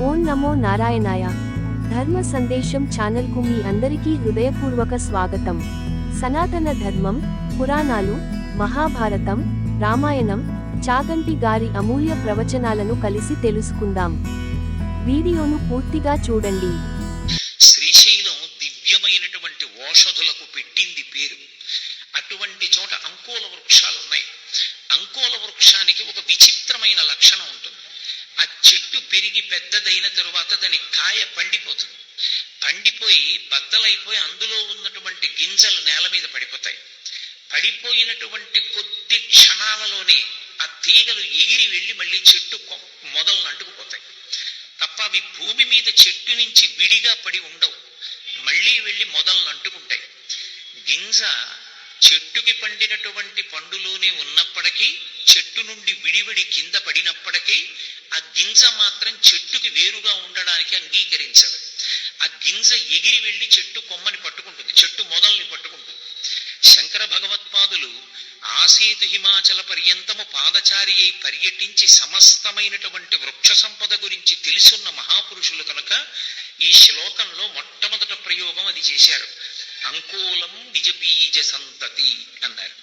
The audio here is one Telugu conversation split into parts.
ఓం నమో నారాయణాయ. ధర్మ సందేశం ఛానల్కు మీ అందరికీ హృదయపూర్వక స్వాగతం. సనాతన ధర్మం, పురాణాలు, మహాభారతం, రామాయణం, చాగంటి గారి అమూల్య ప్రవచనాలను కలిసి తెలుసుకుందాం. వీడియోను పూర్తిగా చూడండి. శ్రీశైలం దివ్యమైనటువంటి ఓషధులకు పెట్టింది పేరు. అటువంటి చోట అంకోల వృక్షాలు ఉన్నాయి. అంకోల వృక్షానికి ఒక విచిత్రమైన లక్షణం ఉంటుంది. ఆ చెట్టు పెరిగి పెద్దదైన తరువాత దాని కాయ పండిపోతుంది. పండిపోయి బద్దలైపోయి అందులో ఉన్నటువంటి గింజలు నేల మీద పడిపోతాయి. పడిపోయినటువంటి కొద్ది క్షణాలలోనే ఆ తీగలు ఎగిరి వెళ్ళి మళ్ళీ చెట్టు మొదలను అంటుకుపోతాయి తప్ప అవి భూమి మీద చెట్టు నుంచి విడిగా పడి ఉండవు. మళ్ళీ వెళ్ళి మొదలను అంటుకుంటాయి. గింజ చెట్టుకి పండినటువంటి పండులోనే ఉన్నప్పటికీ, చెట్టు నుండి విడివిడి కింద పడినప్పటికీ ఆ గింజ మాత్రం చెట్టుకి వేరుగా ఉండడానికి అంగీకరించదు. ఆ గింజ ఎగిరి వెళ్ళి చెట్టు కొమ్మని పట్టుకుంటుంది, చెట్టు మొదల్ని పట్టుకుంటుంది. శంకర భగవత్పాదులు ఆసేతు హిమాచల పర్యంతము పాదచారి అయి పర్యటించి సమస్తమైనటువంటి వృక్ష సంపద గురించి తెలుసున్న మహాపురుషులు కనుక ఈ శ్లోకంలో మొట్టమొదట ప్రయోగం అది చేశారు. అంకోలం నిజబీజ సంతతి అన్నారు.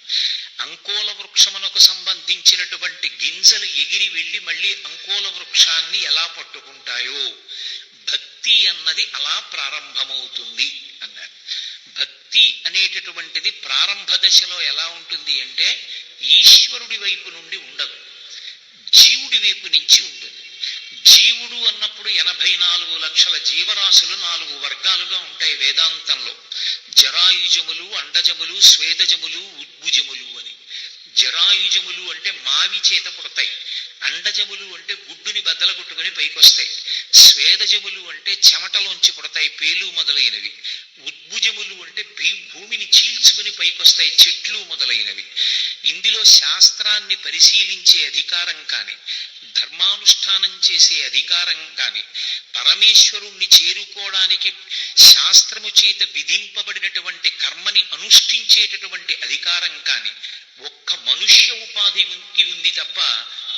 అంకోల వృక్షమునకు సంబంధించినటువంటి గింజలు ఎగిరి వెళ్ళి మళ్ళీ అంకోల వృక్షాన్ని ఎలా పట్టుకుంటాయో భక్తి అన్నది అలా ప్రారంభమవుతుంది అన్నారు. భక్తి అనేటటువంటిది ప్రారంభ దశలో ఎలా ఉంటుంది అంటే ఈశ్వరుడి వైపు నుండి ఉండదు, జీవుడి వైపు నుంచి ఉంటుంది. జీవుడు అన్నప్పుడు 84 లక్షల జీవరాశులు 4 వర్గాలుగా ఉంటాయి వేదాంతంలో. జరాయుజములు, అండజములు, స్వేదజములు, ఉద్భుజములు అని. జరాయుజములు అంటే మావి చేత పుడతాయి. అండజములు అంటే గుడ్డుని బద్దలగొట్టుకుని పైకొస్తాయి. స్వేదజములు అంటే చెమటలోంచి పుడతాయి, పేలు మొదలైనవి. ఉద్భుజములు అంటే భూమిని చీల్చుకుని పైకొస్తాయి, చెట్లు మొదలైనవి. ఇందులో శాస్త్రాన్ని పరిశీలించే అధికారం కానీ, ధర్మానుష్ఠానం చేసే అధికారం కానీ, పరమేశ్వరుణ్ణి చేరుకోవడానికి శాస్త్రము చేత విధింపబడినటువంటి కర్మని అనుష్ఠించేటటువంటి అధికారం కానీ ఒక్క మనుష్య ఉపాధికి ఉంది తప్ప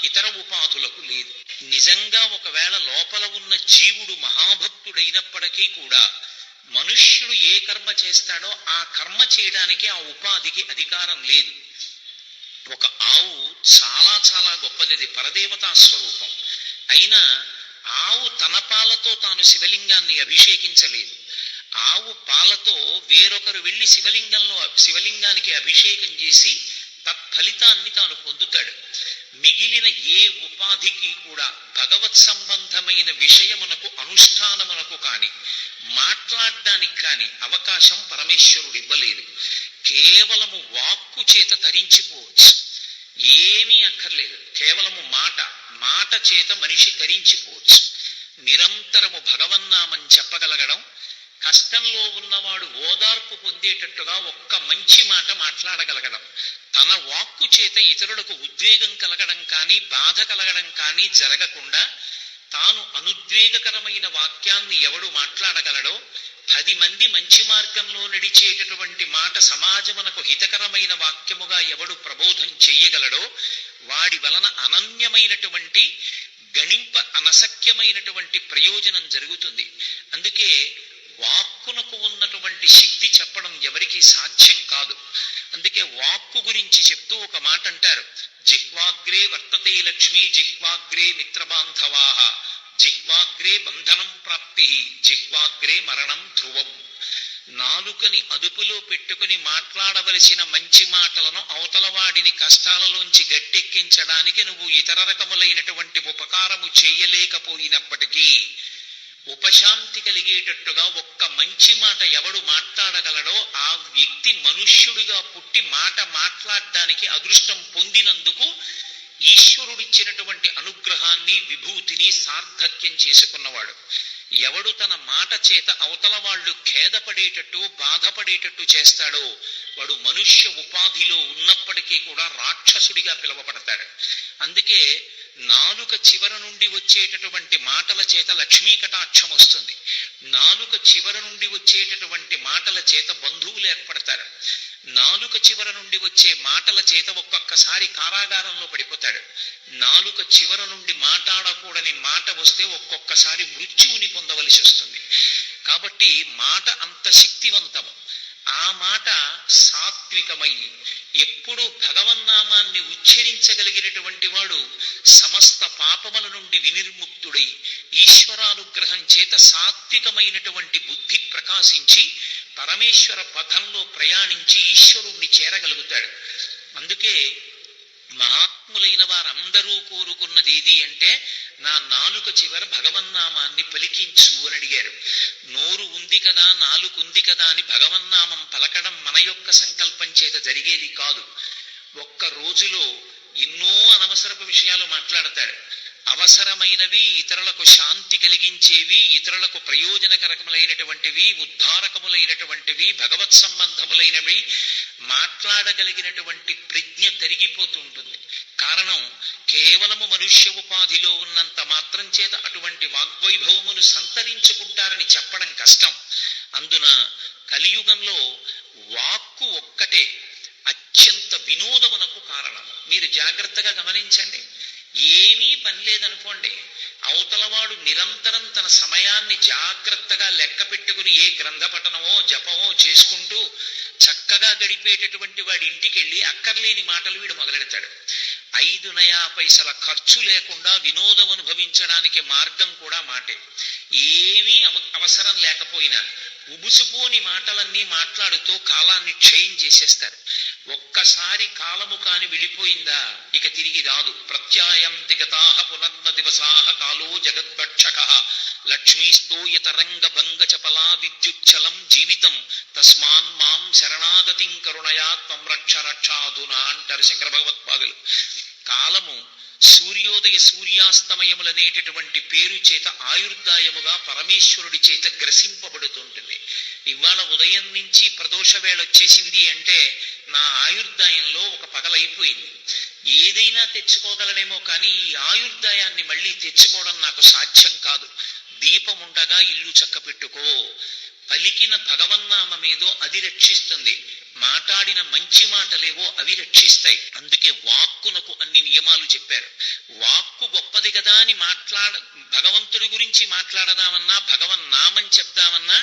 ఇతర ఉపాధులకు లేదు. నిజంగా ఒకవేళ లోపల ఉన్న జీవుడు మహాభక్తుడైనప్పటికీ కూడా మనుష్యుడు ఏ కర్మ చేస్తాడో ఆ కర్మ చేయడానికి ఆ ఉపాధికి అధికారం లేదు. ఒక ఆవు చాలా చాలా గొప్పది, పరదేవతా స్వరూపం. అయినా ఆవు తన పాలతో తాను శివలింగాన్ని అభిషేకించలేదు. ఆవు పాలతో వేరొకరు వెళ్ళి శివలింగానికి అభిషేకం చేసి తత్ఫలితాన్ని తాను పొందుతాడు. మిగిలిన ఏ ఉపాధికి కూడా భగవత్ సంబంధమైన విషయమునకు, అనుష్ఠానమునకు కాని, మాట్లాడడానికి కాని అవకాశం పరమేశ్వరుడు ఇవ్వలేదు. కేవలము వాక్కు చేత తరించిపోవచ్చు, ఏమీ అక్కర్లేదు. కేవలము మాట చేత మనిషి తరించిపోవచ్చు. నిరంతరము భగవన్నామం చెప్పగలగడం, కష్టంలో ఉన్నవాడు ఓదార్పు పొందేటట్టుగా ఒక్క మంచి మాట మాట్లాడగలగడం, తన వాక్కు చేత ఇతరులకు ఉద్వేగం కలగడం కానీ, బాధ కలగడం కానీ జరగకుండా తాను అనుద్వేగకరమైన వాక్యాన్ని ఎవడు మాట్లాడగలడో, 10 మంది మంచి మార్గంలో నడిచేటటువంటి మాట సమాజమునకు హితకరమైన వాక్యముగా ఎవడు ప్రబోధం చెయ్యగలడో వాడి వలన అనన్యమైనటువంటి, గణింప అనసఖ్యమైనటువంటి ప్రయోజనం జరుగుతుంది. అందుకే వాక్కునకు ఉన్నటువంటి శక్తి చెప్పడం ఎవరికి సాధ్యం కాదు. అందుకే వాక్కు గురించి చెప్తూ ఒక మాట అంటారు, జిహ్వాగ్రే వర్తతే లక్ష్మీ, జిహ్వాగ్రే మిత్రబాంధవాః, జిహ్వాగ్రే బంధనం ప్రాప్తి, జిహ్వాగ్రే మరణం ధ్రువం. నాలుకని అదుపులో పెట్టుకుని మాట్లాడవలసిన మంచి మాటలను అవతలవాడిని కష్టాలలోంచి గట్టెక్కించడానికి నువ్వు ఇతర రకములైనటువంటి ఉపకారము చేయలేకపోయినప్పటికీ ఉపశాంతి కలిగేటట్టుగా ఒక్క మంచి మాట ఎవడు మాట్లాడగలడో ఆ వ్యక్తి మనుష్యుడిగా పుట్టి మాట మాట్లాడడానికి అదృష్టం పొందినందుకు ఈశ్వరుడిచ్చినటువంటి అనుగ్రహాన్ని, విభూతిని సార్థక్యం చేసుకున్నవాడు. ఎవడు తన మాట చేత అవతల వాళ్ళు ఖేదపడేటట్టు, బాధపడేటట్టు చేస్తాడో వాడు మనుష్య ఉపాధిలో ఉన్నప్పటికీ కూడా రాక్షసుడిగా పిలువబడతాడు. అందుకే నాలుక చివర నుండి వచ్చేటటువంటి మాటల చేత లక్ష్మీ కటాక్షం వస్తుంది. నాలుక చివర నుండి వచ్చేటటువంటి మాటల చేత బంధువులు ఏర్పడతారు. నాలుక చివర నుండి వచ్చే మాటల చేత ఒక్కొక్కసారి కారాగారంలో పడిపోతాడు. నాలుక చివర నుండి మాట్లాడకూడని మాట వస్తే ఒక్కొక్కసారి మృత్యువుని పొందవలసి వస్తుంది. కాబట్టి మాట అంత శక్తివంతము. ఆ మాట సాత్వికమై ఎప్పుడు భగవన్నామాన్ని ఉచ్చరించగలిగినటువంటి వాడు సమస్త పాపముల నుండి వినిర్ముక్తుడై ఈశ్వరానుగ్రహం చేత సాత్వికమైనటువంటి బుద్ధి ప్రకాశించి పరమేశ్వర పథంలో ప్రయాణించి ఈశ్వరుణ్ణి చేరగలుగుతాడు. అందుకే మహాత్ములైన వారందరూ కోరుకున్నది ఏది అంటే, నా నాలుక చివర భగవన్నామాన్ని పలికించు అని అడిగారు. నోరు ఉంది కదా, నాలుక ఉంది కదా అని భగవన్నామం పలకడం మన యొక్క సంకల్పం చేత జరిగేది కాదు. ఒక్క రోజులో ఎన్నో అనవసరపు విషయాలు మాట్లాడతాడు. అవసరమైనవి, ఇతరులకు శాంతి కలిగించేవి, ఇతరులకు ప్రయోజనకరములైనటువంటివి, ఉద్ధారకములైనటువంటివి, భగవత్ సంబంధములైనవి మాట్లాడగలిగినటువంటి ప్రజ్ఞ తరిగిపోతుంటుంది. కారణం, కేవలము మనుష్య ఉపాధిలో ఉన్నంత మాత్రం చేత అటువంటి వాగ్వైభవమును సంతరించుకుంటారని చెప్పడం కష్టం. అందున కలియుగంలో వాక్కు ఒక్కటే అత్యంత వినోదమునకు కారణం. మీరు జాగ్రత్తగా గమనించండి. ఏమీ పని లేదనుకోండి, అవతలవాడు నిరంతరం తన సమయాన్ని జాగ్రత్తగా లెక్క పెట్టుకుని ఏ గ్రంథ పఠనమో జపమో చేసుకుంటూ చక్కగా గడిపేటటువంటి వాడి ఇంటికి వెళ్ళి అక్కర్లేని మాటలు వీడు మొదలెడతాడు. 5 నయా పైసల ఖర్చు లేకుండా వినోదం అనుభవించడానికి మార్గం కూడా మాటే. ఏమీ అవసరం లేకపోయినా ఉబుసుపోని మాటలన్నీ మాట్లాడుతూ కాలాన్ని క్షయం చేసేస్తారు. ఒక్కసారి కాలము కాని వెళ్ళిపోయిందా ఇక తిరిగి రాదు. ప్రత్యాయంతి గతాః పునర్న దివసాః కాలో జగద్భక్షకః లక్ష్మీస్తోయతరంగ భంగ చపలా విద్యుచ్చలం జీవితం తస్మాన్ మాం శరణాగతిం కరుణయా త్వం రక్ష రక్షాధునా అంటారు శంకర భగవత్పాదులు. కాలము సూర్యోదయ సూర్యాస్తమయములనేటటువంటి పేరు చేత ఆయుర్దాయముగా పరమేశ్వరుడి చేత గ్రసింపబడుతుంటుంది. ఇవాళ ఉదయం నుంచి ప్రదోష వేళ వచ్చేసింది అంటే నా ఆయుర్దాయంలో ఒక పగలైపోయింది. ఏదైనా తెచ్చుకోగలనేమో కానీ ఈ ఆయుర్దాయాన్ని మళ్ళీ తెచ్చుకోవడం నాకు సాధ్యం కాదు. దీపం ఉండగా ఇల్లు చక్కపెట్టుకో. పలికిన భగవన్నామేదో అది రక్షిస్తుంది, మాట్లాడిన మంచి మాటలేవో అవి రక్షిస్తాయి. అందుకే వాక్కునకు అన్ని నియమాలు చెప్పారు. వాక్కు గొప్పది కదా అని భగవంతుడి గురించి మాట్లాడదామన్నా, భగవన్నామం చెప్దామన్నా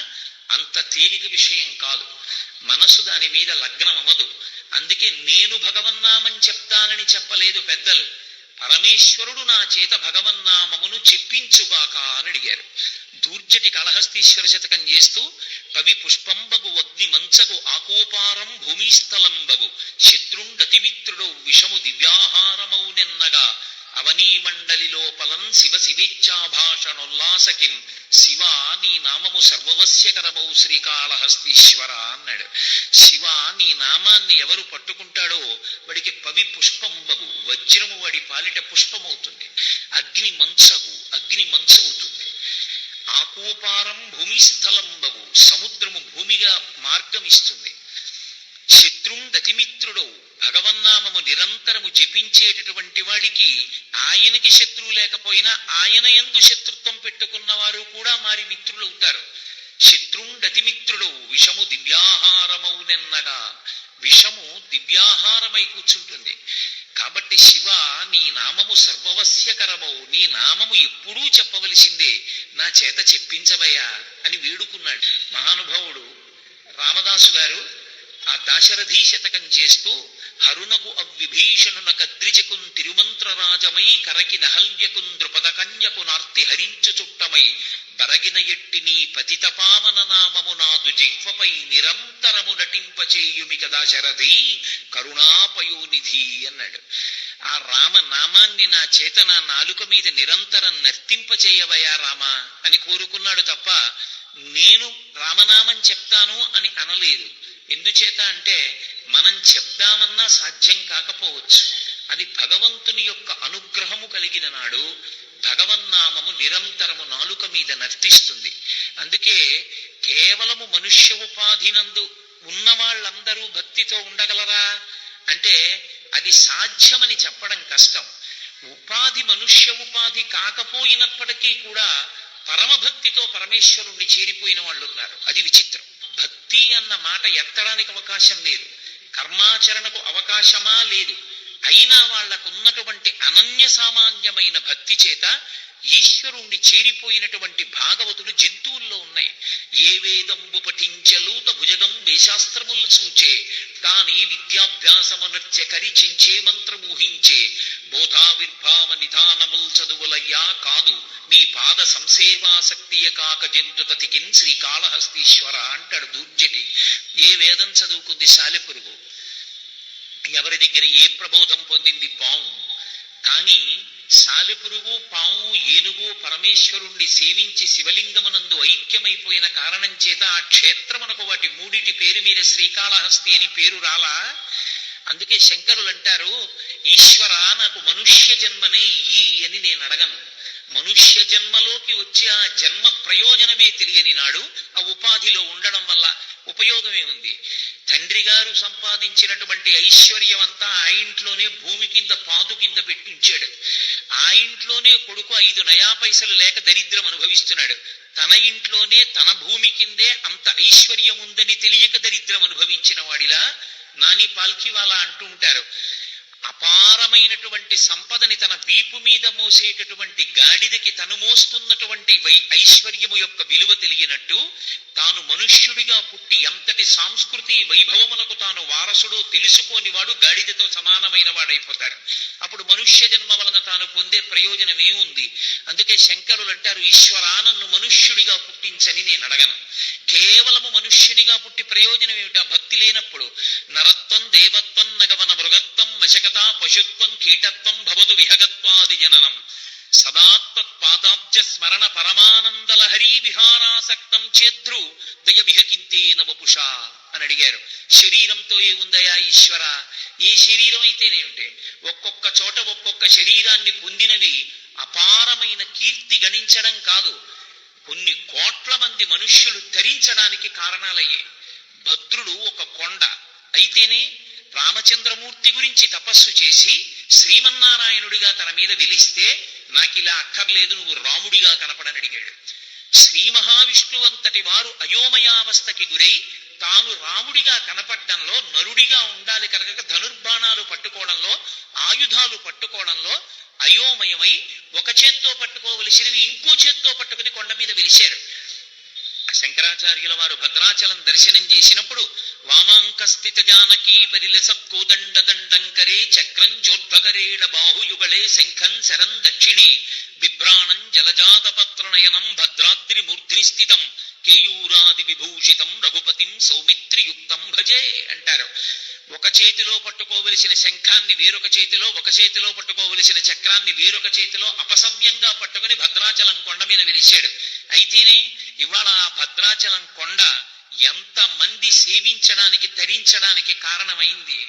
అంత తేలిక విషయం కాదు. మనసు దాని మీద లగ్నం అవ్వదు. అందుకే నేను భగవన్నామం చెప్తానని చెప్పలేదు పెద్దలు. పరమేశ్వరుడు నా చేత భగవన్నామమును చెప్పించుగాక అని అడిగారు. దూర్జటి కళహస్తీశ్వర శతకం చేస్తూ కవి పుష్పంబగు అగ్ని మంచగు ఆకోపారం భూమిస్థలంబగు శత్రుండతిమిత్రుడు విషము దివ్యాహారమౌనెన్నగా అవనీ మండలి లోపలం శివ శివేచ్ఛాభాషణోల్లాసకిన్ శివ నీ నామము సర్వవస్యకరమౌ శ్రీకాళహస్తీశ్వర అన్నాడు. శివ నీ నామాన్ని ఎవరు పట్టుకుంటాడో వాడికి పవి పుష్పంబగు వజ్రము వాడి పాలిట పుష్పమవుతుంది. అగ్ని మంచవుతుంది. ఆకోపారం భూమిస్థలంబగు సముద్రము భూమిగా మార్గం ఇస్తుంది. శత్రుండతిమిత్రుడు భగవన్నామము నిరంతరము జపించేటటువంటి వాడికి ఆయనకి శత్రువు లేకపోయినా ఆయన యందు శత్రుత్వం పెట్టుకున్న వారు కూడా మారి మిత్రులవుతారు. శత్రుండతిమిత్రుడు విషము దివ్యాహారమౌనెన్నగా విషము దివ్యాహారమై కూర్చుంటుంది. కాబట్టి శివ నీ నామము సర్వవస్యకరమౌ, నీ నామము ఎప్పుడూ చెప్పవలసిందే, నా చేత చెప్పించవయ్యా అని వేడుకున్నాడు. మహానుభావుడు రామదాసు గారు ఆ దాశరథీ శతకం చేస్తూ హరునకు అవ్విభీషణున కద్రిజకున్ తిరుమంత్రరాజమై కరకి నహల్యకున్ ద్రుపద కన్యకు నార్తి హరించు చుట్టమై బరగిన ఎట్టి నీ పతితపావన నామము నాదు జిహ్వపై నిరంతరము నటింపచేయుమిక దాశరథి కరుణాపయోనిధి అన్నాడు. ఆ రామ నామాన్ని నా చేత నా నాలుక మీద నిరంతరం నర్తింపచేయవయా రామ అని కోరుకున్నాడు తప్ప నేను రామనామం చెప్తాను అని అనలేదు. ఎందుచేత అంటే మనం చెప్దామన్నా సాధ్యం కాకపోవచ్చు. అది భగవంతుని యొక్క అనుగ్రహము కలిగిన నాడు భగవన్నామము నిరంతరము నాలుక మీద నర్తిస్తుంది. అందుకే కేవలము మనుష్య ఉపాధినందు ఉన్న వాళ్ళందరూ భక్తితో ఉండగలరా అంటే అది సాధ్యమని చెప్పడం కష్టం. ఉపాధి మనుష్య ఉపాధి కాకపోయినప్పటికీ కూడా పరమభక్తితో పరమేశ్వరుణ్ణి చేరిపోయిన వాళ్ళు ఉన్నారు. అది విచిత్రం. భక్తి అన్న మాట ఎత్తడానికి అవకాశం లేదు. కర్మాచరణకు అవకాశమా లేదు. అయినా వాళ్లకున్నటువంటి అనన్య సామాన్యమైన భక్తి చేత ఈశ్వరుణ్ణి చేరిపోయినటువంటి భాగవతులు జంతువుల్లో ఉన్నాయి. ఏ వేదంబు పఠించలూత భుజగం వేశాస్త్రములు చూచే, కాని విద్యాభ్యాసమనర్చె కరిచించే మంత్రమూహించే, బోధావిర్భావ నిధానముల్ చదువులయ్యా కాదు, మీ పాద సంసేవాసక్తియ కాక జంతు తతికిన్ శ్రీకాళహస్తీశ్వర అంటాడు దూర్జటి. ఏ వేదం చదువుకుంది సాలెపురుగు, ఎవరి దగ్గర ఏ ప్రబోధం పొందింది పాము. కానీ సాలెపురుగు, పాము, ఏనుగు పరమేశ్వరుణ్ణి సేవించి శివలింగమునందు ఐక్యమైపోయిన కారణం చేత ఆ క్షేత్రమునకు వాటి మూడిటి పేరు మీద శ్రీకాళహస్తి అని పేరు రాలా. అందుకే శంకరులు అంటారు, ఈశ్వర నాకు మనుష్య జన్మనే ఇయ్యి అని నేను అడగను. మనుష్య జన్మలోకి వచ్చి ఆ జన్మ ప్రయోజనమే తెలియని నాడు ఆ ఉపాధిలో ఉండడం వల్ల ఉపయోగమే ఉంది. తండ్రి గారు సంపాదించినటువంటి ఐశ్వర్యం అంతా ఆ ఇంట్లోనే భూమి కింద పాదు కింద పెట్టించాడు. ఆ ఇంట్లోనే కొడుకు 5 నయా పైసలు లేక దరిద్రం అనుభవిస్తున్నాడు. తన ఇంట్లోనే తన భూమి కిందే అంత ఐశ్వర్యం ఉందని తెలియక దరిద్రం అనుభవించిన వాడిలా నాని పాల్కివాలా అంటూ ఉంటారు. అపారమైనటువంటి సంపదని తన వీపు మీద మోసేటటువంటి గాడిదకి తను మోస్తున్నటువంటి ఐశ్వర్యము యొక్క విలువ తెలియనట్టు తాను మనుష్యుడిగా పుట్టి ఎంతటి సాంస్కృతి వైభవమునకు తాను వారసుడో తెలుసుకోని వాడు గాడిదతో సమానమైన వాడైపోతాడు. అప్పుడు మనుష్య జన్మ వలన తాను పొందే ప్రయోజనం ఏముంది? అందుకే శంకరులు అంటారు, ఈశ్వరా నన్ను మనుష్యుడిగా పుట్టించని నేను అడగను. కేవలము మనుష్యునిగా పుట్టి ప్రయోజనం ఏమిటా? భక్తి లేనప్పుడు నరత్వం దేవత్వం నగవన మృగత్వం మశకతా పశుత్వం కీటత్వం భవతు విహగత్వాది జననం సదాత్పాదాబ్జ స్మరణ పరమానందలహరీ విహారాసక్తం చేద్రు దయ విహకింతే నవపుష అని అడిగారు. శరీరంతో ఏముందయా ఈశ్వర? ఏ శరీరం అయితేనేమిటే, ఒక్కొక్క చోట ఒక్కొక్క శరీరాన్ని పొందినవి అపారమైన కీర్తి గణించడం కాదు, కొన్ని కోట్ల మంది మనుష్యులు తరించడానికి కారణాలయ్యే. భద్రుడు ఒక కొండ అయితేనే రామచంద్రమూర్తి గురించి తపస్సు చేసి శ్రీమన్నారాయణుడిగా తన మీద వెలిస్తే నాకిలా అక్కర్లేదు, నువ్వు రాముడిగా కనపడని అడిగాడు. శ్రీ మహావిష్ణువు అంతటి వారు అయోమయావస్థకి గురై తాను రాముడిగా కనపడడంలో, నరుడిగా ఉండాలి కనుక ధనుర్బాణాలు పట్టుకోవడంలో, ఆయుధాలు పట్టుకోవడంలో అయోమయమై ఒక చేత్తో పట్టుకోవలసినవి ఇంకో చేత్తో పట్టుకుని కొండ మీద వెలిశారు. శంకరాచార్యుల వారు భద్రాచలం దర్శనం చేసినప్పుడు వామాంకస్థిత జానకీ పరిలసత్కోదండ దండంకరే చక్రం చోద్భగరేణ బాహుయుగళే శంఖం శరం దక్షిణే బిభ్రాణం జలజాత పత్రనయనం భద్రాద్రి మూర్ధ్ని స్థితం కేయూరాది విభూషితం రఘుపతిం సౌమిత్రియుక్తం భజే అంటారు. ఒక చేతిలో పట్టుకోవలసిన శంఖాన్ని వేరొక చేతిలో, ఒక చేతిలో పట్టుకోవలసిన చక్రాన్ని వేరొక చేతిలో అపసవ్యంగా పట్టుకుని భద్రాచలం కొండ మీద వెలిశాడు. అయితేనే ఇవాళ ఆ భద్రాచలం కొండ ఎంతమంది సేవించడానికి తరించడానికి కారణమైంది.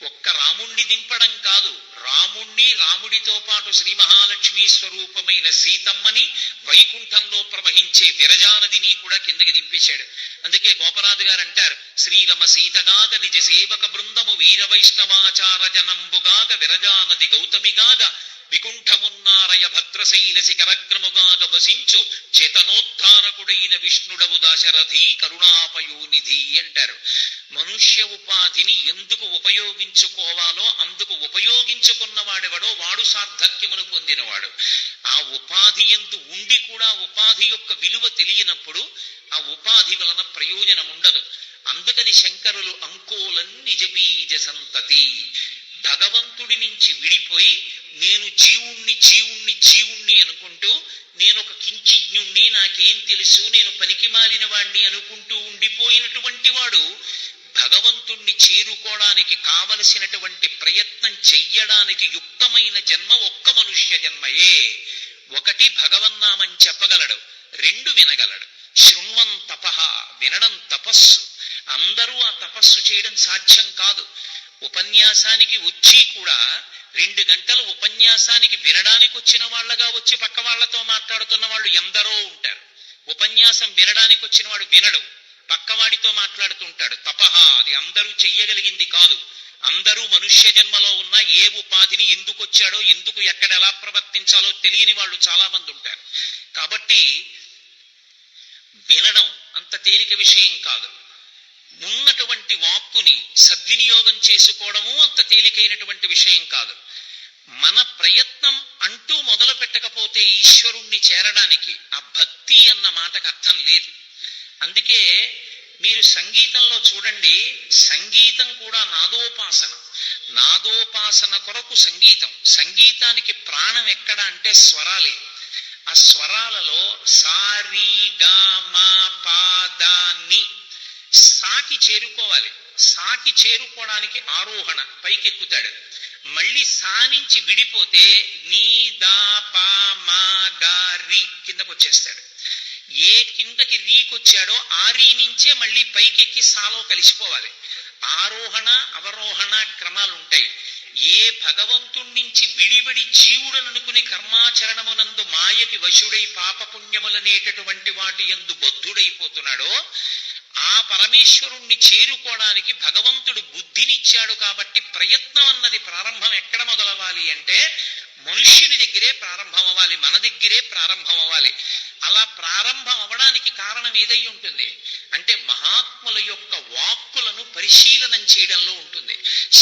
ఒక్క రాముణ్ణి దింపడం కాదు, రాముణ్ణి రాముడితో పాటు శ్రీ మహాలక్ష్మీ స్వరూపమైన సీతమ్మని వైకుంఠంలో ప్రవహించే విరజానదిని కూడా కిందకి దింపేశాడు. అందుకే గోపరాజు గారు అంటారు, శ్రీరమ సీతగాగ నిజ సేవక బృందము వీర వైష్ణవాచార జనంబుగాగ విరజానది గౌతమిగాగ వికుంఠమున్నారయ భద్రశైల శిఖరగ్రముగాగ వసించు చేతనోద్ధారకుడైన విష్ణుడవు దాశరథి కరుణాపయోనిధి అంటారు. మనుష్య ఉపాధిని ఎందుకు ఉపయోగించుకోవాలో అందుకు ఉపయోగించుకున్నవాడెవడో వాడు సార్థక్యమును పొందినవాడు. ఆ ఉపాధి యందు ఉండి కూడా ఉపాధి యొక్క విలువ తెలియనప్పుడు ఆ ఉపాధి వలన ప్రయోజనం ఉండదు. అందుకని శంకరులు అంకోలం నిజబీజ సంతతి, భగవంతుడి నుంచి విడిపోయి నేను జీవుణ్ణి జీవుణ్ణి జీవుణ్ణి అనుకుంటూ నేను ఒక కించిజ్ఞుణ్ణి, నాకేం తెలుసు, నేను పనికి మాలిన వాణ్ణి అనుకుంటూ ఉండిపోయినటువంటి వాడు భగవంతుణ్ణి చేరుకోవడానికి కావలసినటువంటి ప్రయత్నం చెయ్యడానికి యుక్తమైన జన్మ ఒక్క మనుష్య జన్మయే. ఒకటి భగవన్నామం చెప్పగలడు, 2 వినగలడు. శృణ్వం తపః, వినడం తపస్సు. అందరూ ఆ తపస్సు చేయడం సాధ్యం కాదు. ఉపన్యాసానికి వచ్చి కూడా 2 గంటలు ఉపన్యాసానికి వినడానికి వచ్చిన వాళ్ళగా వచ్చి పక్క వాళ్లతో మాట్లాడుతున్న వాళ్ళు ఎందరో ఉంటారు. ఉపన్యాసం వినడానికి వచ్చిన వాడు వినడు, పక్కవాడితో మాట్లాడుతుంటాడు. తపః అది అందరూ చెయ్యగలిగింది కాదు. అందరూ మనుష్య జన్మలో ఉన్న ఏ ఉపాధిని ఎందుకు వచ్చాడో, ఎందుకు ఎక్కడ ఎలా ప్రవర్తించాలో తెలియని వాళ్ళు చాలా మంది ఉంటారు. కాబట్టి వినడం అంత తేలిక విషయం కాదు. ఉన్నటువంటి వాక్కుని సద్వినియోగం చేసుకోవడము అంత తేలికైనటువంటి విషయం కాదు. మన ప్రయత్నం అంటూ మొదలు పెట్టకపోతే ఈశ్వరుణ్ణి చేరడానికి ఆ భక్తి అన్న మాటకు అర్థం లేదు. అందుకే మీరు సంగీతంలో చూడండి, సంగీతం కూడా నాదోపాసన. నాదోపాసన కొరకు సంగీతం. సంగీతానికి ప్రాణం ఎక్కడ అంటే స్వరాలే. ఆ స్వరాలలో సారీ గా మా పాదాన్ని సాకి చేరుకోవాలి. సాకి చేరుకోవడానికి ఆరోహణ పైకెక్కుతాడు. మళ్ళీ సా నుంచి విడిపోతే నీ దా పా మా గా రి కిందకు వచ్చేస్తాడు. ఏ కిందకి రీకొచ్చాడో ఆ రీ నుంచే మళ్ళీ పైకెక్కి సాలో కలిసిపోవాలి. ఆరోహణ అవరోహణ క్రమాలు ఉంటాయి. ఏ భగవంతుడి నుంచి విడివడి జీవుడననుకుని కర్మాచరణమునందు మాయకి వశుడై పాపపుణ్యములనేటటువంటి వాటి యందు బద్ధుడైపోతున్నాడో ఆ పరమేశ్వరుణ్ణి చేరుకోవడానికి భగవంతుడు బుద్ధినిచ్చాడు. కాబట్టి ప్రయత్నం అన్నది ప్రారంభం ఎక్కడ మొదలవ్వాలి అంటే మనుష్యుని దగ్గరే ప్రారంభం అవ్వాలి, మన దగ్గరే ప్రారంభం అవ్వాలి. అలా ప్రారంభం అవ్వడానికి కారణం ఏదై ఉంటుంది అంటే మహాత్ముల యొక్క వాక్కులను పరిశీలనం చేయడంలో ఉంటుంది,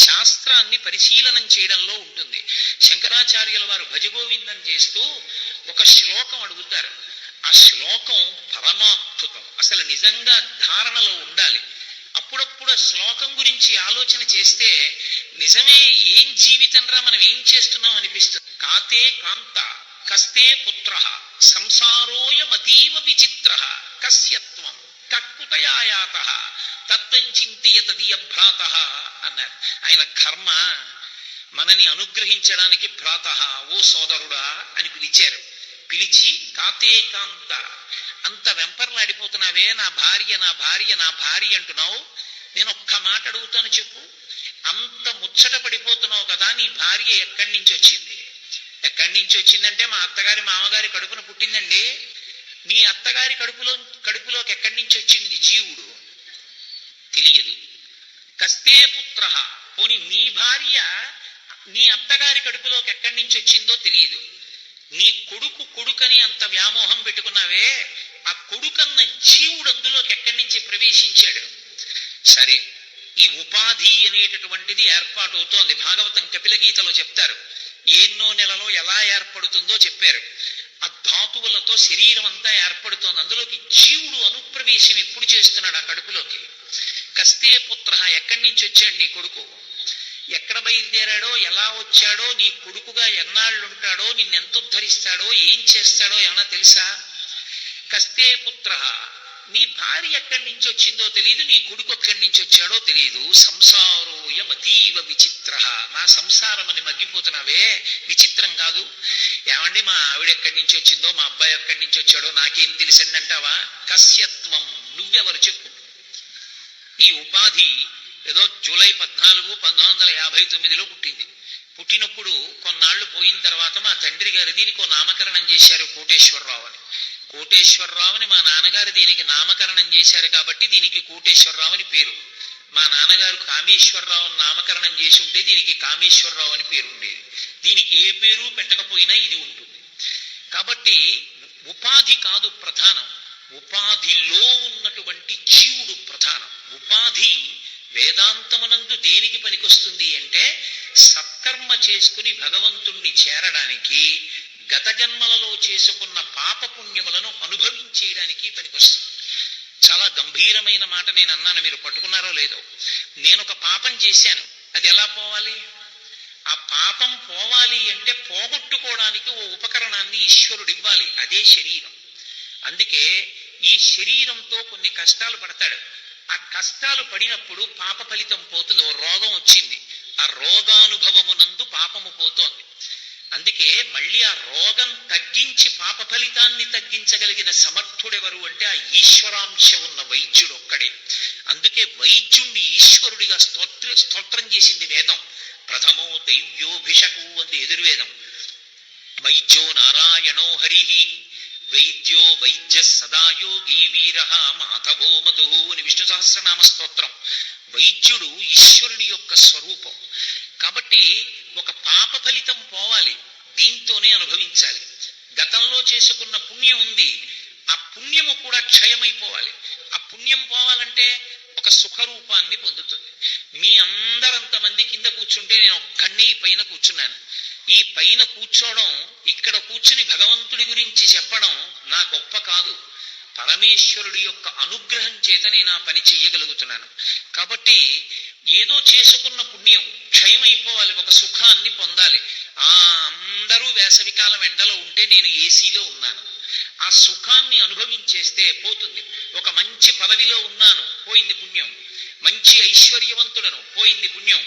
శాస్త్రాన్ని పరిశీలనం చేయడంలో ఉంటుంది. శంకరాచార్యుల వారు భజగోవిందం చేస్తూ ఒక శ్లోకం అడుగుతారు. ఆ శ్లోకం పరమాద్భుతం, అసలు నిజంగా ధారణలో ఉండాలి. అప్పుడప్పుడు ఆ శ్లోకం గురించి ఆలోచన చేస్తే నిజమే, ఏం జీవితం రా, మనం ఏం చేస్తున్నాం అనిపిస్తుంది. కాతే కాంత కస్తే పుత్ర సంసారోయమతీవ విచిత్ర కస్యత్వం కక్కుతయాయాత తత్వం చింతయత దియభ్రాత అన్నారు. ఆయన కర్మ మనని అనుగ్రహించడానికి భ్రాత, ఓ సోదరుడా అని పిలిచారు. పిలిచి కాతే కాంత, అంత వెంపర్లాడిపోతున్నావే, నా భార్య నా భార్య నా భార్య అంటున్నావు, నేను ఒక్క మాట అడుగుతాను చెప్పు. అంత ముచ్చట పడిపోతున్నావు కదా, నీ భార్య ఎక్కడి నుంచి వచ్చింది? ఎక్కడి నుంచి వచ్చిందంటే మా అత్తగారి మామగారి కడుపున పుట్టిందండి. నీ అత్తగారి కడుపులోకి ఎక్కడి నుంచి వచ్చింది జీవుడు? తెలియదు. కస్తే పుత్ర, పోని నీ భార్య నీ అత్తగారి కడుపులోకి ఎక్కడి నుంచి వచ్చిందో తెలియదు. నీ కొడుకని అంత వ్యామోహం పెట్టుకున్నావే, ఆ కొడుకన్న జీవుడు అందులోకి ఎక్కడి నుంచి ప్రవేశించాడు? సరే, ఈ ఉపాధి అనేటటువంటిది ఏర్పాటు అవుతోంది. భాగవతం కపిల గీతలో చెప్తారు, ఎన్నో నెలలో ఎలా ఏర్పడుతుందో చెప్పారు. ఆ ధాతువులతో శరీరం అంతా ఏర్పడుతోంది. అందులోకి జీవుడు అనుప్రవేశం ఎప్పుడు చేస్తున్నాడు? ఆ కడుపులోకి. కస్తే పుత్ర, ఎక్కడి నుంచి వచ్చాడు నీ కొడుకు? ఎక్కడ బయలుదేరాడో, ఎలా వచ్చాడో, నీ కొడుకుగా ఎన్నాళ్ళు ఉంటాడో, నిన్నెంత ఉద్ధరిస్తాడో, ఏం చేస్తాడో ఏమన్నా తెలుసా? కస్తే పుత్ర, నీ భార్య ఎక్కడి నుంచి వచ్చిందో తెలియదు, నీ కొడుకు ఎక్కడి నుంచి వచ్చాడో తెలియదు. సంసారోయం అతీవ విచిత్ర, నా సంసారం అని మగ్గిపోతున్నావే, విచిత్రం కాదు. ఏమండి, మా ఆవిడ ఎక్కడి నుంచి వచ్చిందో, మా అబ్బాయి ఎక్కడి నుంచి వచ్చాడో నాకేం తెలిసింది అంటావా? కస్యత్వం, నువ్వెవరు చెప్పు. ఈ ఉపాధి ఏదో జూలై 14, 1959లో పుట్టింది. పుట్టినప్పుడు కొన్నాళ్లు పోయిన తర్వాత మా తండ్రి గారు దీనికి ఓ నామకరణం చేశారు, కోటేశ్వరరావు అని. కోటేశ్వరరావుని మా నాన్నగారు దీనికి నామకరణం చేశారు కాబట్టి దీనికి కోటేశ్వరరావు అని పేరు. మా నాన్నగారు కామేశ్వరరావు నామకరణం చేసి ఉంటే దీనికి కామేశ్వరరావు అని పేరు ఉండేది. దీనికి ఏ పేరు పెట్టకపోయినా ఇది ఉంటుంది. కాబట్టి ఉపాధి కాదు ప్రధానం, ఉపాధిలో ఉన్నటువంటి జీవుడు ప్రధానం. ఉపాధి వేదాంతమునందు దేనికి పనికొస్తుంది అంటే సత్కర్మ చేసుకుని భగవంతుణ్ణి చేరడానికి, గత జన్మలలో చేసుకున్న పాపపుణ్యములను అనుభవించేయడానికి పనికొస్తుంది. చాలా గంభీరమైన మాట నేను అన్నాను, మీరు పట్టుకున్నారో లేదో. నేను ఒక పాపం చేశాను, అది ఎలా పోవాలి? ఆ పాపం పోవాలి అంటే పోగొట్టుకోవడానికి ఓ ఉపకరణాన్ని ఈశ్వరుడు ఇవ్వాలి, అదే శరీరం. అందుకే ఈ శరీరంతో కొన్ని కష్టాలు పడతాడు. ఆ కష్టాలు పడినప్పుడు పాప ఫలితం పోతుంది. ఓ రోగం వచ్చింది, ఆ రోగానుభవమునందు పాపము పోతోంది. అందుకే మళ్ళీ ఆ రోగం తగ్గించి పాప ఫలితాన్ని తగ్గించగలిగిన సమర్థుడెవరు అంటే ఆ ఈశ్వరాంశ ఉన్న వైద్యుడు ఒక్కడే. అందుకే వైద్యుణ్ణి ఈశ్వరుడిగా స్తోత్రం చేసింది వేదం. ప్రథమో దైవ్యోభిషకు అంది ఎదుర్వేదం. వైద్యో నారాయణో హరిహి వైద్యో వైద్య సదాయోగీ వీర మాధవో మధు అని విష్ణు సహస్రనామ స్తోత్రం. వైద్యుడు ఈశ్వరుని యొక్క స్వరూపం. కాబట్టి ఒక పాప ఫలితం పోవాలి, దీంతోనే అనుభవించాలి. గతంలో చేసుకున్న పుణ్యం ఉంది, ఆ పుణ్యము కూడా క్షయమైపోవాలి. ఆ పుణ్యం పోవాలంటే ఒక ఒక సుఖరూపాన్ని పొందుతుంది. మీ అందరంతమంది కింద కూర్చుంటే నేను ఒక్కడినే ఈ పైన కూర్చున్నాను. ఈ పైన కూర్చోవడం, ఇక్కడ కూర్చుని భగవంతుడి గురించి చెప్పడం నా గొప్ప కాదు. పరమేశ్వరుడి యొక్క అనుగ్రహం చేత నేను ఆ పని చెయ్యగలుగుతున్నాను. కాబట్టి ఏదో చేసుకున్న పుణ్యం క్షయం అయిపోవాలి, ఒక సుఖాన్ని పొందాలి. అందరూ వేసవికాలం ఎండలో ఉంటే నేను ఏసీలో ఉన్నాను, ఆ సుఖాన్ని అనుభవించేస్తే పోతుంది. ఒక మంచి పదవిలో ఉన్నాను, పోయింది పుణ్యం. మంచి ఐశ్వర్యవంతుడను, పోయింది పుణ్యం.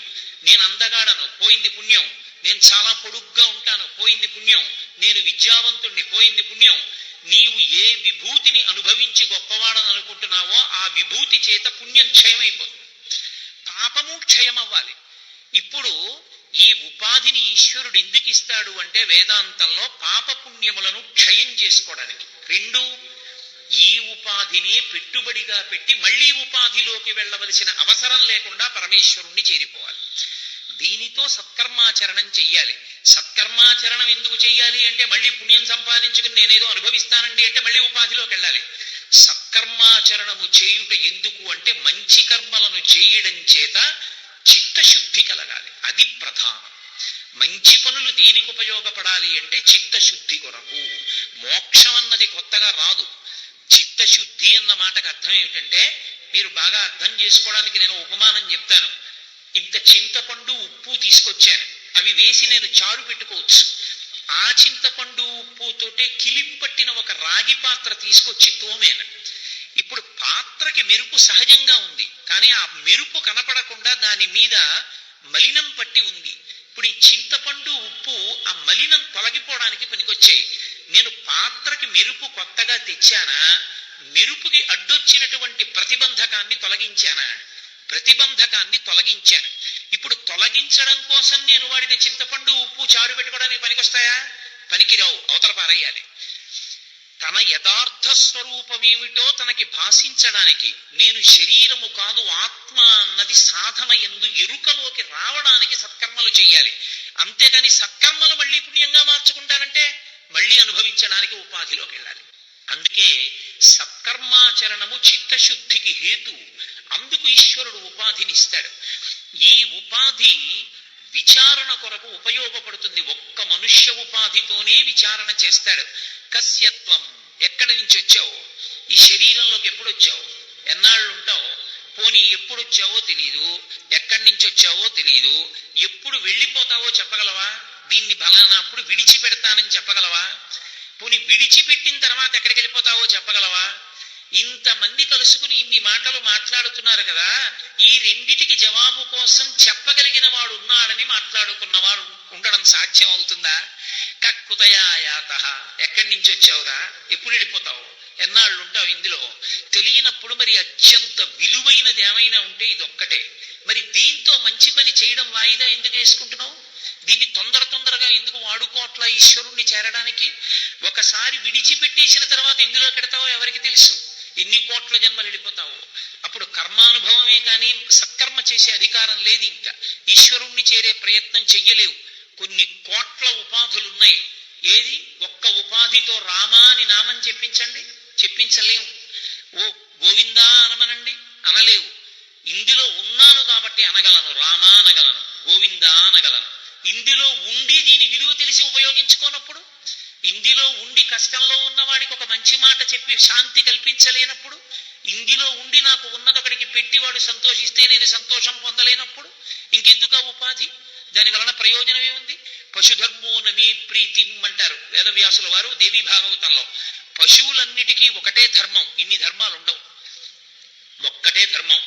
నేను అందగాడను, పోయింది పుణ్యం. నేను చాలా పొడుగ్గా ఉంటాను, పోయింది పుణ్యం. నేను విద్యావంతుణ్ణి, పోయింది పుణ్యం. నీవు ఏ విభూతిని అనుభవించి గొప్పవాడని అనుకుంటున్నావో ఆ విభూతి చేత పుణ్యం క్షయమైపోతుంది, పాపము క్షయమవ్వాలి. ఇప్పుడు ఈ ఉపాధిని ఈశ్వరుడు ఎందుకు ఇస్తాడు అంటే వేదాంతంలో పాప పుణ్యములను క్షయం చేసుకోవడానికి. రెండు, ఈ ఉపాధినే పెట్టుబడిగా పెట్టి మళ్ళీ ఉపాధిలోకి వెళ్ళవలసిన అవసరం లేకుండా పరమేశ్వరుణ్ణి చేరిపోవాలి. దీనితో సత్కర్మాచరణం చెయ్యాలి. సత్కర్మాచరణం ఎందుకు చెయ్యాలి అంటే మళ్ళీ పుణ్యం సంపాదించుకుని నేనేదో అనుభవిస్తానండి అంటే మళ్ళీ ఉపాధిలోకి వెళ్ళాలి. సత్కర్మాచరణము చేయుట ఎందుకు అంటే మంచి కర్మలను చేయడం చేత చిత్తశుద్ధి కలగాలి, అది ప్రధానం. మంచి పనులు దేనికి ఉపయోగపడాలి అంటే చిత్తశుద్ధి కొరకు. మోక్షం అన్నది కొత్తగా రాదు. చిత్తశుద్ధి అన్న మాటకు అర్థం ఏమిటంటే, మీరు బాగా అర్థం చేసుకోవడానికి నేను ఉపమానం చెప్తాను. ఇంత చింతపండు ఉప్పు తీసుకొచ్చాను, అవి వేసి నేను చారు పెట్టుకోవచ్చు. ఆ చింతపండు ఉప్పుతోటే కిలింపట్టిన ఒక రాగి పాత్ర తీసుకొచ్చి తోమాను. ఇప్పుడు పాత్రకి మెరుపు సహజంగా ఉంది, కానీ ఆ మెరుపు కనపడకుండా దాని మీద మలినం పట్టి ఉంది. ఇప్పుడు ఈ చింతపండు ఉప్పు ఆ మలినం తొలగిపోవడానికి పనికొచ్చాయి. నేను పాత్రకి మెరుపు కొత్తగా తెచ్చానా, మెరుపుకి అడ్డొచ్చినటువంటి ప్రతిబంధకాన్ని తొలగించానా? ప్రతిబంధకాన్ని తొలగించాను. ఇప్పుడు తొలగించడం కోసం నేను వాడిన చింతపండు ఉప్పు చారు పెట్టుకోవడానికి పనికొస్తాయా? పనికిరావు, అవతల పారేయాలి. తన యథార్థ స్వరూపమేమిటో తనకి భాషించడానికి, నేను శరీరము కాదు ఆత్మ అన్నది సాధన యందు ఎరుకలోకి రావడానికి సత్కర్మలు చెయ్యాలి. అంతేగాని సత్కర్మలు మళ్ళీ పుణ్యంగా మార్చుకుంటానంటే మళ్ళీ అనుభవించడానికి ఉపాధిలోకి వెళ్ళాలి. అందుకే సత్కర్మాచరణము చిత్తశుద్ధికి హేతు. అందుకు ఈశ్వరుడు ఉపాధిని ఇస్తాడు. ఈ ఉపాధి విచారణ కొరకు ఉపయోగపడుతుంది. ఒక్క మనుష్య ఉపాధితోనే విచారణ చేస్తాడు. కస్యత్వం, ఎక్కడి నుంచి వచ్చావు, ఈ శరీరంలోకి ఎప్పుడు వచ్చావు, ఎన్నాళ్ళు ఉంటావు, పోనీ ఎప్పుడు వచ్చావో తెలియదు, ఎక్కడి నుంచి వచ్చావో తెలియదు, ఎప్పుడు వెళ్ళిపోతావో చెప్పగలవా, దీన్ని బలానప్పుడు విడిచిపెడతానని చెప్పగలవా, పోనీ విడిచిపెట్టిన తర్వాత ఎక్కడికి వెళ్ళిపోతావో చెప్పగలవా? ఇంతమంది కలుసుకుని ఇన్ని మాటలు మాట్లాడుతున్నారు కదా, ఈ రెండిటికి జవాబు కోసం చెప్పగలిగిన వాడు ఉన్నాడని మాట్లాడుకున్నవాడు ఉండడం సాధ్యం అవుతుందా? కక్కుతయాయాత, ఎక్కడి నుంచి వచ్చావురా, ఎప్పుడు వెళ్ళిపోతావు, ఎన్నాళ్ళు ఉంటావు, ఇందులో తెలియనప్పుడు మరి అత్యంత విలువైనది ఏమైనా ఉంటే ఇదొక్కటే. మరి దీంతో మంచి పని చేయడం వాయిదా ఎందుకు వేసుకుంటున్నావు? దీన్ని తొందరగా ఎందుకు వాడుకోవట్లా ఈశ్వరుణ్ణి చేరడానికి? ఒకసారి విడిచిపెట్టేసిన తర్వాత ఎందులో పెడతావో ఎవరికి తెలుసు, ఎన్ని కోట్ల జన్మలు వెళ్ళిపోతావో. అప్పుడు కర్మానుభవమే కానీ సత్కర్మ చేసే అధికారం లేదు. ఇంకా ఈశ్వరుణ్ణి చేరే ప్రయత్నం చెయ్యలేవు. కొన్ని కోట్ల ఉపాధులున్నాయి. ఏది ఒక్క ఉపాధితో రామా అని నామం చెప్పించలేవు. ఓ గోవిందా అనమనండి, అనలేవు. ఇందులో ఉన్నాను కాబట్టి అనగలను, రామా అనగలను, గోవిందా అనగలను. ఇందులో ఉండి దీని విలువ తెలిసి ఉపయోగించుకోనప్పుడు, ఇందులో ఉండి కష్టంలో ఉన్నవాడికి ఒక మంచి మాట చెప్పి శాంతి కల్పించలేనప్పుడు, ఇందులో ఉండి నాకు ఉన్నదొకడికి పెట్టి వాడు సంతోషిస్తే నేను సంతోషం పొందలేనప్పుడు ఇంకెందుకు ఆ ఉపాధి? దాని వలన ప్రయోజనం ఏముంది? పశుధర్మోనమే ప్రీతిం అంటారు వేదవ్యాసుల వారు దేవీ భాగవతంలో. పశువులన్నిటికీ ఒకటే ధర్మం, ఇన్ని ధర్మాలు ఉండవు, ఒక్కటే ధర్మం.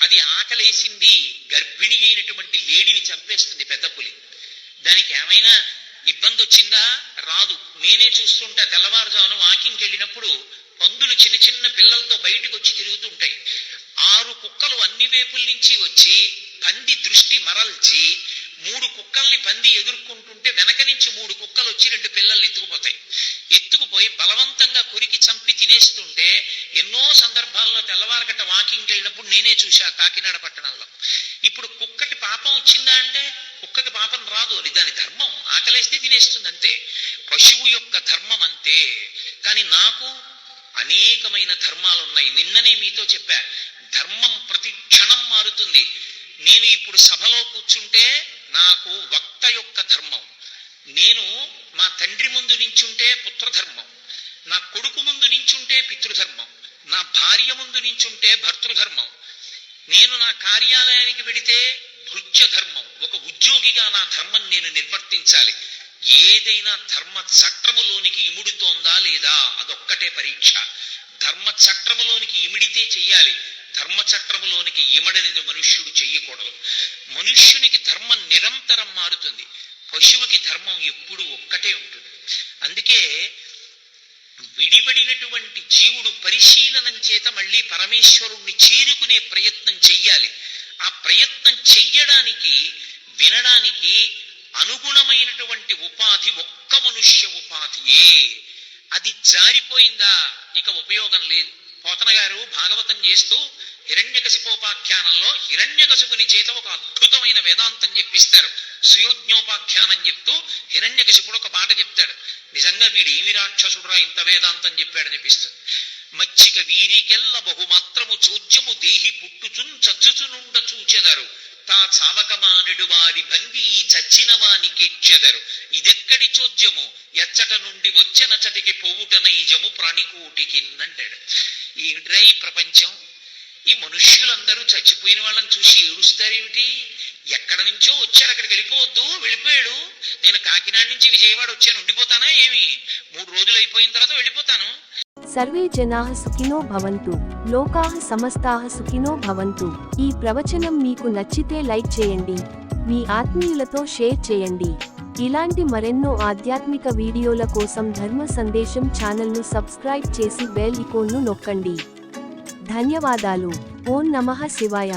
అది ఆకలేసింది, గర్భిణి అయినటువంటి లేడిని చంపేస్తుంది పెద్ద పులి. దానికి ఏమైనా ఇబ్బంది వచ్చిందా? రాదు. నేనే చూస్తుంటా, తెల్లవారుజామున వాకింగ్కి వెళ్ళినప్పుడు పందులు చిన్న చిన్న పిల్లలతో బయటకు వచ్చి తిరుగుతుంటాయి. 6 కుక్కలు అన్ని వైపుల నుంచి వచ్చి పంది దృష్టి మరల్చి 3 కుక్కల్ని పంది ఎదుర్కొంటుంటే వెనక నుంచి 3 కుక్కలు వచ్చి 2 పిల్లల్ని ఎత్తుకుపోయి బలవంతంగా కొరికి చంపి తినేస్తుంటే ఎన్నో సందర్భాల్లో తెల్లవారగట్ట వాకింగ్కి వెళ్ళినప్పుడు నేనే చూశా కాకినాడ పట్టణంలో. ఇప్పుడు కుక్కకి పాపం వచ్చిందా అంటే కుక్కకి పాపం రాదు, అది దాని ధర్మం. ఆకలేస్తే తినేస్తుంది అంతే. పశువు యొక్క ధర్మం అంతే. కానీ నాకు అనేకమైన ధర్మాలు ఉన్నాయి. నిన్ననే మీతో చెప్పా, ధర్మం ప్రతి క్షణం మారుతుంది. నేను ఇప్పుడు సభలో కూర్చుంటే నాకు వక్త యొక్క ధర్మం, నేను మా తండ్రి ముందు నించుంటే పుత్రధర్మం, నా కొడుకు ముందు నించుంటే పితృధర్మం, నా భార్య ముందు నించుంటే భర్తృధర్మం, నేను నా కార్యాలయానికి వెడితే భృత్యధర్మం. ఒక ఉద్యోగిగా నా ధర్మం నేను నిర్వర్తించాలి. ఏదైనా ధర్మ చక్రములోనికి ఇముడుతోందా లేదా అదొక్కటే పరీక్ష. ధర్మ చక్రములోనికి ఇమిడితే చెయ్యాలి, ధర్మచక్రములోనికి ఇమడనిది మనుష్యుడు చెయ్యకూడదు. మనుష్యునికి ధర్మం నిరంతరం మారుతుంది, పశువుకి ధర్మం ఎప్పుడు ఒక్కటే ఉంటుంది. అందుకే విడివడినటువంటి జీవుడు పరిశీలనం చేత మళ్ళీ పరమేశ్వరుణ్ణి చేరుకునే ప్రయత్నం చెయ్యాలి. ఆ ప్రయత్నం చెయ్యడానికి వినడానికి అనుగుణమైనటువంటి ఉపాధి ఒక్క మనుష్య ఉపాధియే. అది జారిపోయిందా ఇక ఉపయోగం లేదు. పోతన గారు భాగవతం చేస్తూ హిరణ్యకశిపోపాఖ్యానంలో హిరణ్యకశిపుని చేత ఒక అద్భుతమైన వేదాంతం చెప్పిస్తారు. సుయోజ్ఞోపాఖ్యానం చెప్తూ హిరణ్యకశిపుడు ఒక మాట చెప్తాడు. నిజంగా వీడు ఏమి రాక్షసుడురా ఇంత వేదాంతం చెప్పాడనిపిస్తుంది. మచ్చిక వీరికెల్ల బహుమాత్రము చోద్యము దేహి పుట్టుచున్ చచ్చుచునుండ చూచెదరు, తా చావకమానెడు వారి భంగి ఈ చచ్చిన వానికెచ్చెదరు, ఇదెక్కడి చోద్యము ఎచ్చట నుండి వచ్చెనచటికి పోవుట నైజము ప్రాణికోటికి అంటాడు. ఏమిట్రా ఈ ప్రపంచం? ఈ మనుష్యులందరూ చచ్చిపోయిన వాళ్ళని చూసి ఏడుస్తారేమిటి? ఎక్కడ నుంచో వచ్చారు, అక్కడికి వెళ్ళిపోవద్దు, వెళ్ళిపోయాడు. నేను కాకినాడ నుంచి విజయవాడ వచ్చాను, ఉండిపోతానా ఏమి? 3 రోజులు అయిపోయిన తర్వాత వెళ్ళిపోతాను. సర్వే జనాః సుఖినో భవంతు, లోకాః సమస్తాః సుఖినో భవంతు. ఈ ప్రవచనం మీకు నచ్చితే లైక్ చేయండి, మీ ఆత్మీయులతో షేర్ చేయండి. ఇలాంటి మరెన్నో ఆధ్యాత్మిక వీడియోల కోసం ధర్మ సందేశం ఛానల్ను సబ్స్క్రైబ్ చేసి బెల్ ఐకాన్ను నొక్కండి. ధన్యవాదాలు. ఓం నమః శివాయ.